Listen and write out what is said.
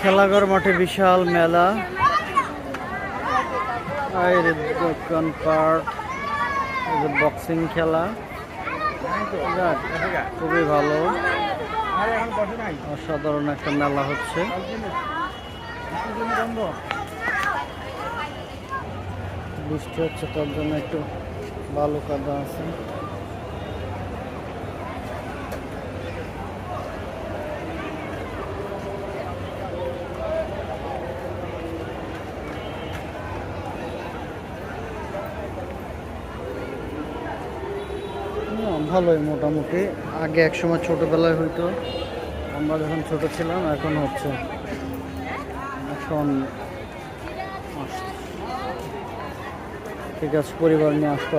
খেলাঘর মাঠে বিশাল মেলা, দোকানপাট, বক্সিং খেলা, খুবই ভালো, অসাধারণ একটা মেলা হচ্ছে। বৃষ্টি হচ্ছে, তার জন্য একটু বালু কাদা আছে। ভালোই মোটামুটি। আগে একসময় ছোটবেলায় হইতো, আমরা যখন ছোট ছিলাম, এখন হচ্ছে, এখন ঠিক আছে, পরিবার নিয়ে আসতে